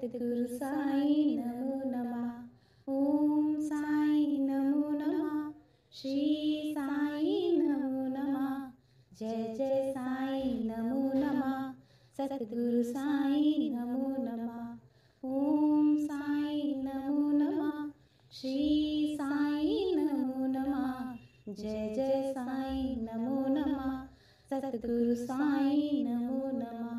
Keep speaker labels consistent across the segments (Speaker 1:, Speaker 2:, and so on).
Speaker 1: सद्गुरु साई नमो नमः। ओम साई नमो नमः। श्री साई नमो नमः। जय जय साई नमो नमः। सद्गुरु साई नमो नमः। ओम साई नमो नमः। श्री साई नमो नमः। जय जय साई नमो नमः। सद्गुरु साई नमो नमः।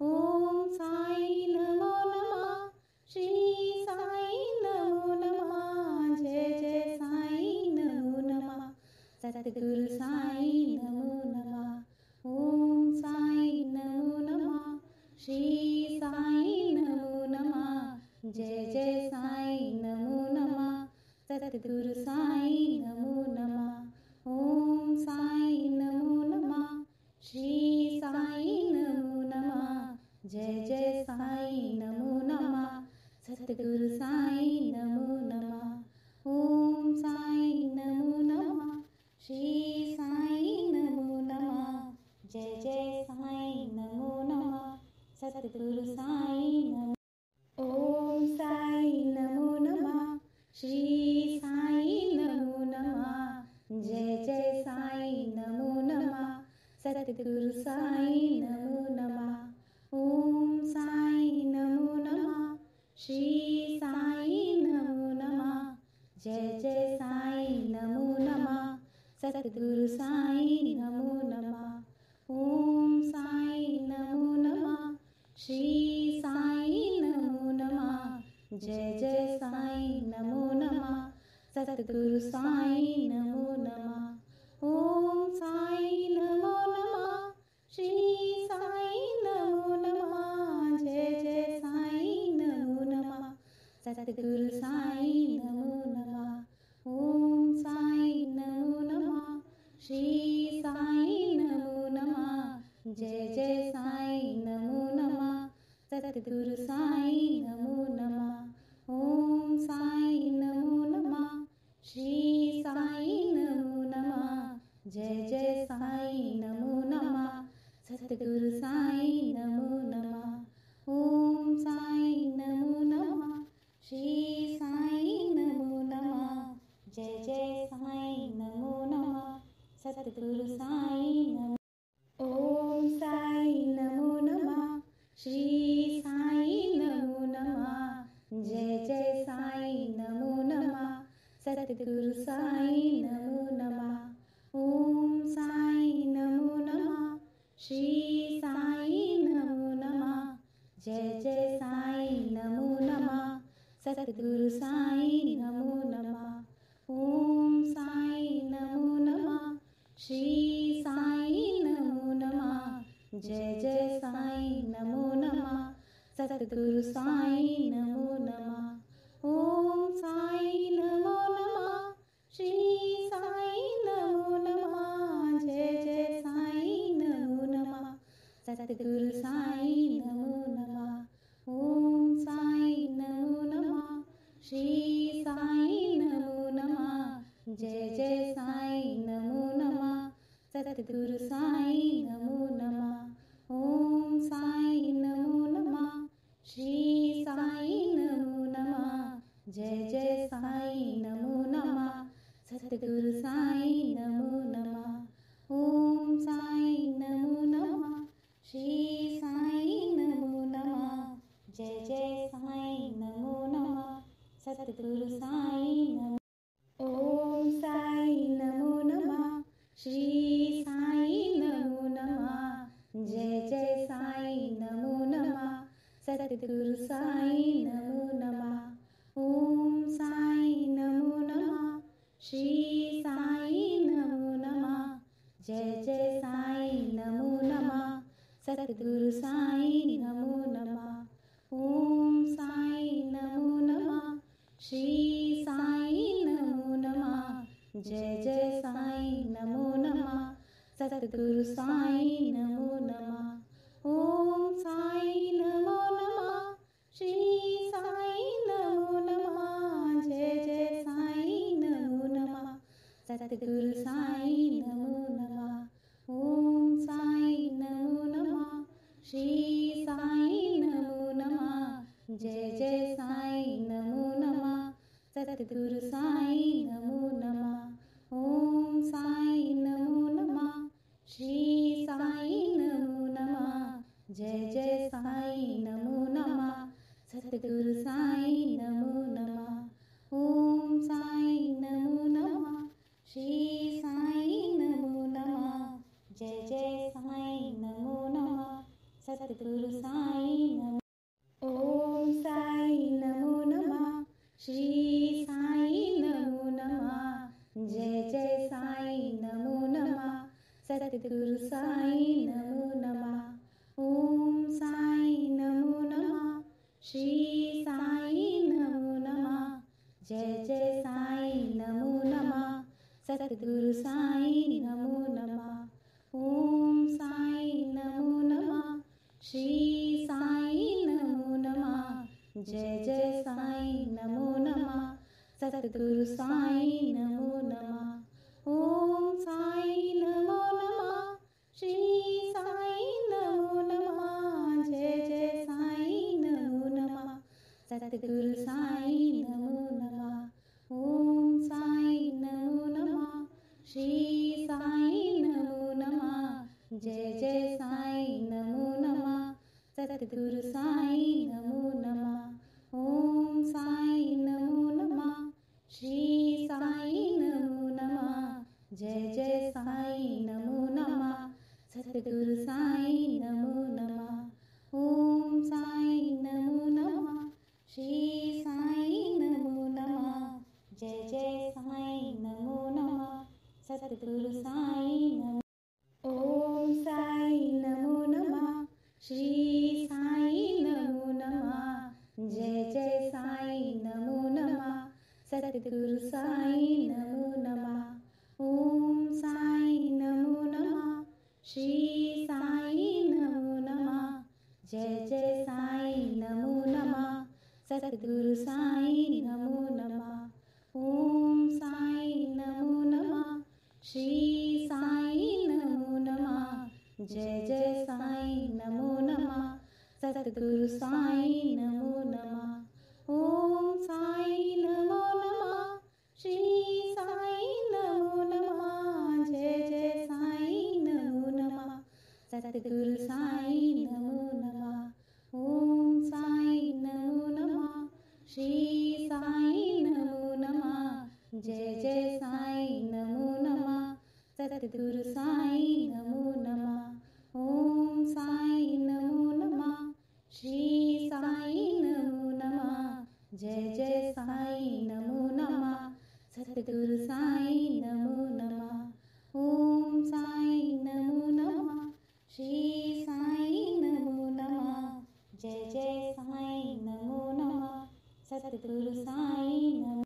Speaker 1: ओम साई नमो नमः। श्री साई नमो नमः। जय जय साई नमो नमः। सद्गुरु साई नमो नमः। ओम साई नमो नमः। श्री साई नमो नमः। जय जय साई नमो नमः। सद्गुरु साई नमो नमः। ओम साई नमो नमः। श्री साई नमो नमः। जय जय साई नमो नमः। सद्गुरु साई नमो नमः। ओम साई नमो नमः। श्री साई नमो नमः। जय जय साई नमो नमः। सद्गुरु साई नमो। ओम साई नमो नमः। श्री साई नमो नमः। जय जय साई नमो नमः। सद्गुरु साई नमो नमः। ओम साई नमो नमः। श्री साई नमो नमः। जय जय साई नमो नमः। सद्गुरु साई नमो नमः। ओम साई नमो नमः। श्री साई नमो नमः। जय जय साई नमो नमः। सद्गुरु साई नमो नमः। ओम साई नमो नमः। श्री साई नमो नमः। जय जय साई नमो नमः। सद्गुरु साई नमो नमः। ओम साई नमो नमः। श्री साई नमो नमः। जय जय साई नमो नमः। सद्गुरु साई नमो नमः। ओम साई नमो नमः। श्री साई नमो नमः। जय जय साई नमो नमः। सद्गुरु साई नमो नमः। ओम साई नमो नमः। श्री साई नमो नमः। जय जय साई नमो नमः। सद्गुरु साई नमो। ओम साई नमो नमः। श्री साई नमो नमः। जय जय साई नमो नमः। सद्गुरु साई नमो नमः। ओम साई नमो नमः। श्री साई नमो नमः। जय जय साई नमो नमः। सद्गुरु साई नमो नमः। ओम साई नमो नमः। श्री साई नमो नमः। जय जय साई नमो नमः। सद्गुरु साई नमो नमः। ओम साई नमो नमः। श्री साई नमो नमः। जय जय साई नमो नमः। सद्गुरु साई नमो नमः। ओम साई नमो नमः। श्री साई नमो नमः। जय जय साई नमो नमः। सद्गुरु साई नमो नमः। ओम साई नमो नमः। श्री साई नमो नमः। जय जय साई नमो नमः। सद्गुरु साई नमो नमः। ओम साई नमो नमः। श्री साई नमो नमः। जय जय साई नमो नमः। सद्गुरु साई नमो। ओम साई नमो नमः। श्री साई नमो नमः। जय जय साई नमो नमः। सद्गुरु साई नमो नमः। ओम साई नमो नमः। श्री साई नमो नमः। जय जय साई नमो नमः। सद्गुरु साई नमो नमः। ओम साई नमो नमः। श्री साई नमो नमः। जय जय साई नमो नमः। सद्गुरु साई नमो नमः। ओम साई नमो नमः। श्री साई नमो नमः। जय जय साई नमो नमः। सद्गुरु साई नमो नमः। ओम साई नमो नमः। श्री साई नमो नमः। जय जय साईं नमो नमः। सतगुरु साईं नमो नमः। ओम साईं नमो नमः। श्री साईं नमो नमः। जय जय साईं नमो नमः। सतगुरु साईं नमो नमः। ओम साईं नमो नमः। श्री साईं नमो नमः। जय जय साईं नमो नमः। सतगुरु साईं नमो। ओम साईं नमो नमः। श्री साईं नमो नमः। जय जय साईं नमो नमः। सतगुरु साईं नमो नमः। ओम साईं नमो नमः। श्री साईं नमो नमः। जय जय साईं नमो नमः। सतगुरु साईं नमो नमः। ओम साईं नमो नमः। श्री साईं नमो नमः। जय जय साईं नमो नमः। सतगुरु साईं नमो नमः। ओम साईं नमो नमः। श्री साईं नमो नमः। जय जय साईं नमो नमः। सतगुरु साईं नमो नमः। ओम साईं नमो नमः। श्री साईं नमो नमः। जय जय साईं नमो नमः। सतगुरु साईं नमो नमः। ओम साईं नमो नमः। श्री साईं नमो नमः। जय जय साईं नमो नमः। सतगुरु साईं नमो नमः। ओम साईं नमो नमः। श्री साईं नमो नमः। जय जय साईं नमो नमः। सतगुरु साईं नमो। ओम साईं नमो नमः। श्री साईं नमो नमः। जय जय साईं नमो नमः। सतगुरु साईं नमो नमः। ओम साईं नमो नमः। श्री साईं नमो नमः। जय जय साईं नमो नमः। सतगुरु साईं नमो नमः। ओम साईं नमो नमः। श्री साईं नमो नमः। जय जय साईं नमो नमः। सतगुरु साईं नमो नमः। ओम साईं नमो नमः। श्री साईं नमो नमः। जय जय साईं नमो नमः। सतगुरु साईं नमो नमः। ओम साईं नमो नमः। श्री साईं नमो नमः। जय जय साईं नमो नमः। सतगुरु साईं नमो नमः। ओम साईं नमो नमः। श्री साईं नमो नमः। जय जय साईं नमो नमः। सतगुरु साईं नमो नमः। ओम साईं नमो नमः। श्री साईं नमो नमः। जय जय साईं नमो नमः। सतगुरु साईं नमो।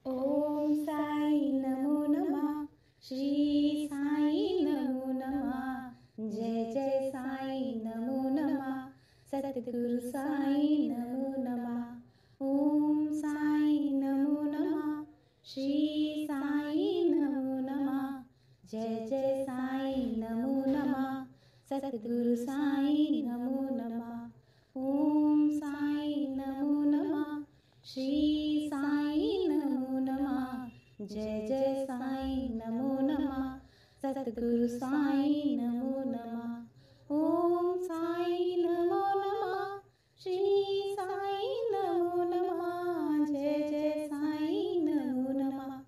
Speaker 1: ओम साईं नमो नमः। श्री साईं नमो नमः। जय जय साईं नमो नमः। सतगुरु साईं नमो नमः। ओम साईं नमो नमः। श्री साईं नमो नमः। जय जय साईं नमो नमः। सतगुरु साईं नमो नमः। ओम साईं नमो नमः। श्री साईं नमो नमः। जय जय साईं नमो नमः। सतगुरु साईं नमो नमः। ओम साईं नमो नमः। श्री साईं नमो नमः। जय जय साईं नमो नमः।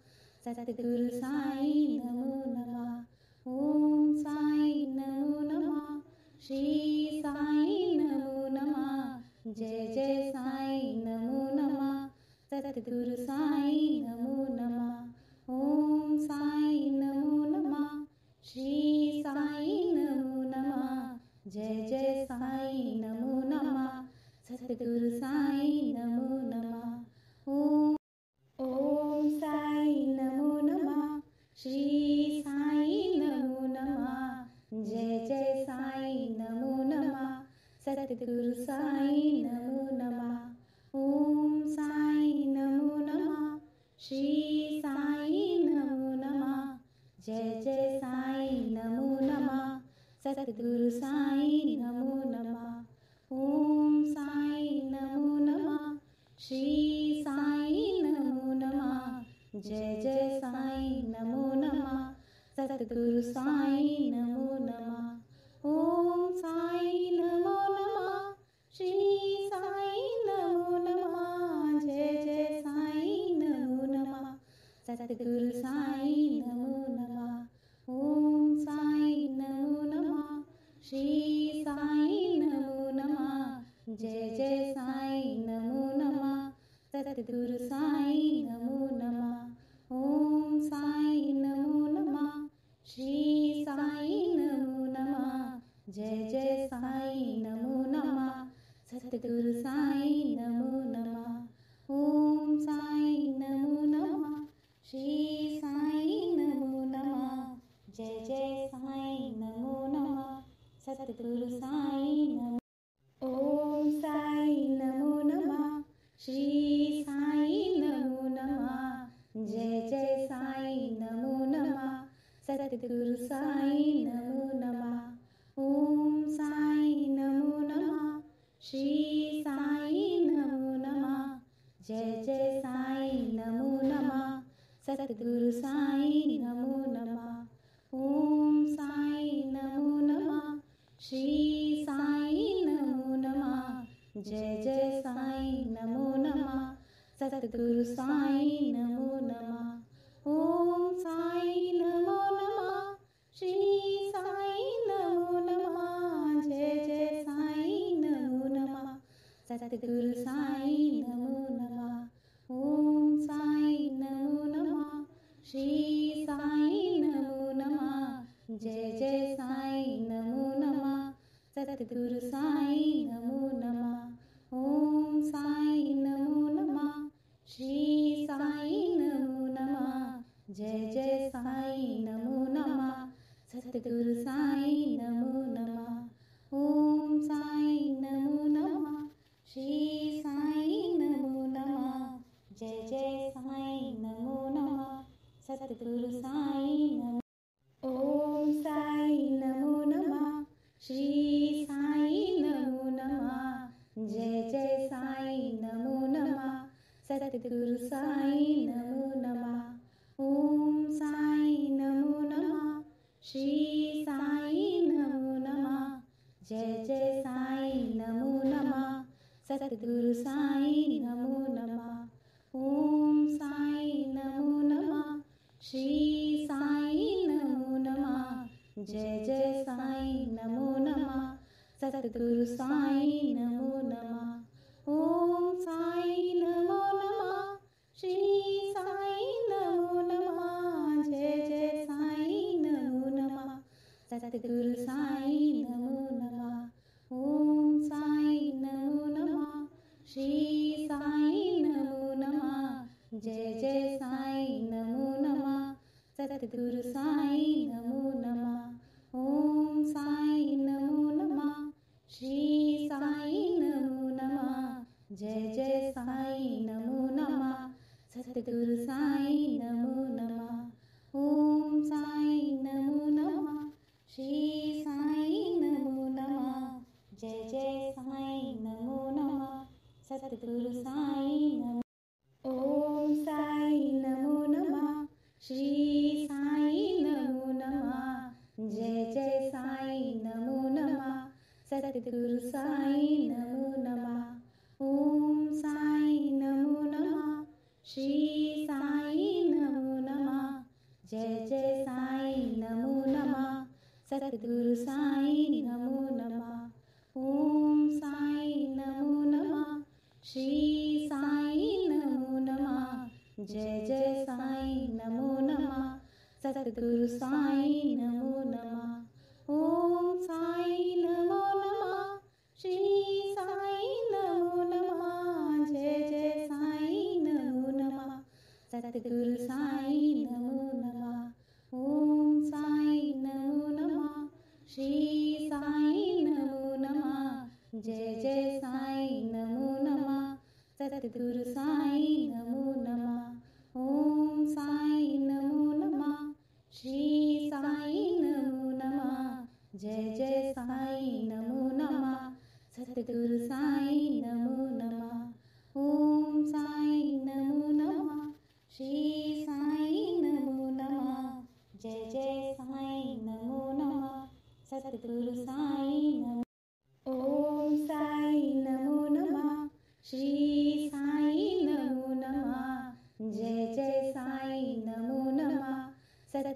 Speaker 1: सतगुरु साईं नमो नमः। ओम साईं नमो नमः। श्री साईं नमो नमः। जय जय साईं नमो नमः। सतगुरु साईं नमो नमः। ओम साईं नमो नमः। श्री साईं नमो नमः। जय जय साईं नमो नमः। सतगुरु साईं नमो नमः। ओम साईं नमो नमः। श्री साईं नमो नमः। जय जय साईं नमो नमः। सतगुरु साईं नमो नमः। ओम साईं नमो नमः। श्री साईं नमो नमः। जय जय साईं नमो नमः। सतगुरु साईं नमो नमः। ओम साईं नमो नमः। जय जय साईं नमो नमः सतगुरु साईं नमो नमः ओम साईं नमो नमः श्री साईं नमो नमः जय जय साईं नमो नमः सतगुरु साईं नमो नमः ओम साईं नमो नमः श्री साईं नमो नमः जय जय साईं नमो नमः सतगुरु साईं नमो नमः ओम साईं नमो नमः श्री साईं नमो नमः जय जय साईं नमो नमः सतगुरु साईं नमो नमः ओम साईं नमो नमः श्री साईं नमो नमः जय जय साईं नमो नमः सतगुरु साईं नमो ओम साईं नमो नमः श्री साईं नमो नमः जय जय साईं नमो नमः सतगुरु साईं नमो नमः ओम साईं नमो नमः श्री साईं नमो नमः जय जय साईं नमो नमः सतगुरु साईं नमो नमः ओम साईं नमो नमः श्री साईं नमो नमः जय जय साईं नमो नमः सतगुरु साईं नमो नमः ओम साईं नमो नमः श्री साईं नमो नमः जय जय साईं नमो नमः सतगुरु साईं नमो नमः ओम साईं नमो नमः श्री साईं नमो नमः जय जय साईं नमो नमः सतगुरु साईं नमो नमः ओम साईं नमो नमः श्री साईं नमो नमः जय जय साईं नमो नमः सतगुरु साईं नमो नमः ओम साईं नमो नमः श्री साईं नमो नमः जय जय साईं नमो नमः सतगुरु साईं नमो ओम साईं नमो नमः श्री साईं नमो नमः जय जय साईं नमो नमः सतगुरु साईं नमो नमः ओम साईं नमो नमः श्री साईं नमो नमः जय जय साईं नमो नमः सतगुरु साईं नमो नमः ओम साईं नमो नमः श्री साईं नमो नमः जय जय साईं नमो नमः सतगुरु साईं नमो नमः ओम साईं नमो नमः श्री साईं नमो नमः जय जय साईं नमो नमः सतगुरु साईं नमो नमः ओम साईं नमो नमः श्री साईं नमो नमः जय जय साईं नमो नमः सतगुरु साईं नमो नमः ओम साईं नमो नमः श्री साईं नमो नमः जय जय साईं नमो नमः सतगुरु साईं नमो नमः ओम साईं नमो नमः श्री साईं नमो नमः जय जय साईं नमो नमः सतगुरु साईं नमो ओम साईं नमो नमः श्री साईं नमो नमः जय जय साईं नमो नमः सतगुरु साईं नमो नमः ओम साईं नमो नमः श्री साईं नमो नमः जय जय साईं नमो नमः सतगुरु साईं नमो नमः ओम साईं नमो नमः श्री साईं नमो नमः जय जय साईं नमो नमः सतगुरु साईं नमो नमः ओम साईं नमो नमः श्री साईं नमो नमः जय जय साईं नमो नमः सतगुरु साईं नमो नमः ओम साईं नमो नमः श्री साईं नमो नमः जय जय साईं नमो नमः सतगुरु साईं नमो नमः ओम साईं नमो नमः श्री साईं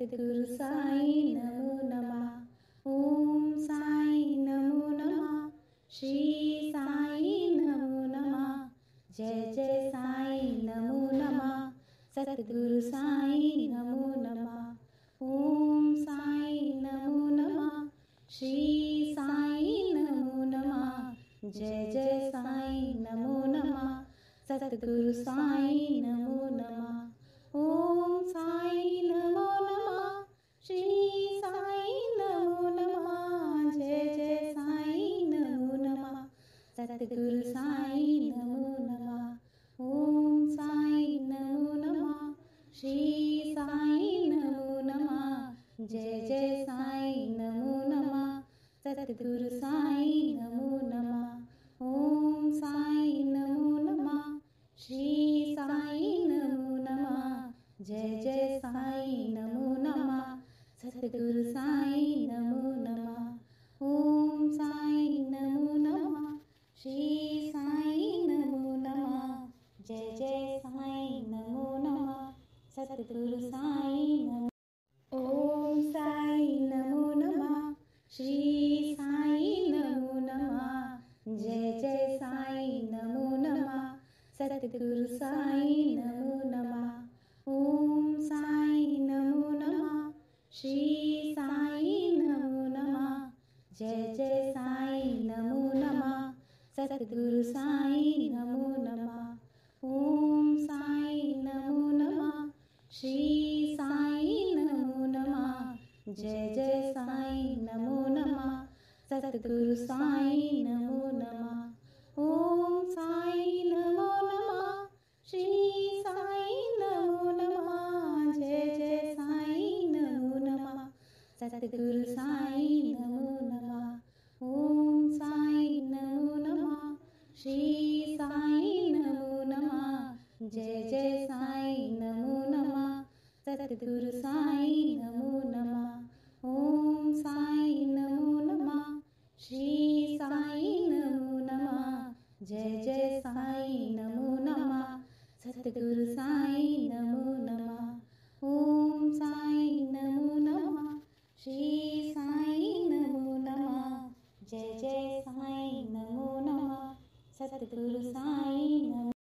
Speaker 1: सतगुरु साईं नमो नमः। ओम साईं नमो नमः। श्री साईं नमो नमः। जय जय साईं नमो नमः। सतगुरु साईं नमो नमः। ओम साईं नमो नमः। श्री साईं नमो नमः। जय जय साईं नमो नमः। सतगुरु साईं नमो नमः। ओम साईं नमो नमः। श्री साईं नमो नमः। जय जय साईं नमो नमः। सतगुरु साईं नमो नमः। ओम साईं नमो नमः। श्री साईं नमो नमः। जय जय साईं नमो नमः। सतगुरु साईं नमो नमः। ओम साईं नमो नमः। श्री साईं नमो नमः। जय जय साईं नमो नमः। सतगुरु साईं नमो नमः। ओम साईं नमो नमः। श्री साईं नमो नमः। जय जय साईं नमो नमः। सतगुरु साईं नमो। ओम साईं नमो नमः। श्री साईं नमो नमः। जय जय साईं नमो नमः। सतगुरु साईं नमो नमः। ओम साईं नमो नमः। श्री साईं नमो नमः। जय जय साईं नमो नमः। सतगुरु साईं नमो नमः। ओम साईं नमो नमः। श्री साईं नमो नमः। जय जय साईं नमो नमः। सतगुरु साईं नमो नमः। ओम साईं नमो नमः। श्री साईं नमो नमः। जय जय साईं नमो नमः। सतगुरु साईं नमो नमः। ओम साईं नमो नमः। श्री साईं नमो नमः। जय जय साईं नमो नमः। सतगुरु साईं नमो नमः। ओम साईं नमो नमः। श्री साईं नमो नमः। जय जय साईं नमो नमः। सतगुरु साईं नमो नमः। ओम साईं नमो नमः। श्री साईं नमो नमः। जय जय साईं नमो नमः। सतगुरु साईं नमो।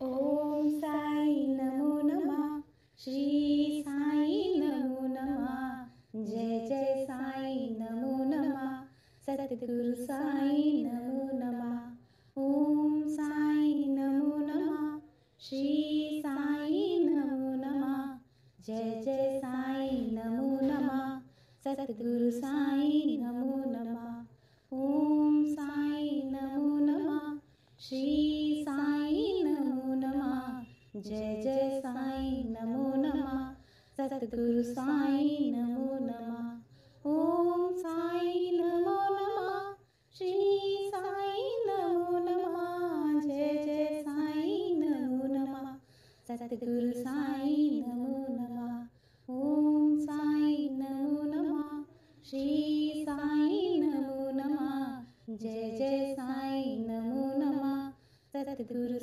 Speaker 1: ओम साईं नमो नमः। श्री साईं नमो नमः। जय जय साईं नमो नमः। सतगुरु साईं नमो नमः। ओम साईं नमो नमः। श्री साईं नमो नमः। जय जय साईं नमो नमः। सतगुरु साईं नमो नमः। ओम साईं नमो नमः। श्री साईं नमो नमः। जय जय साईं नमो नमः। सतगुरु साईं नमो नमः। ओम साईं नमो नमः। श्री साईं नमो नमः। जय जय साईं नमो नमः। सतगुरु साईं नमो नमः। ओम साईं नमो नमः। श्री साईं नमो नमः। जय जय साईं नमो नमः। सतगुरु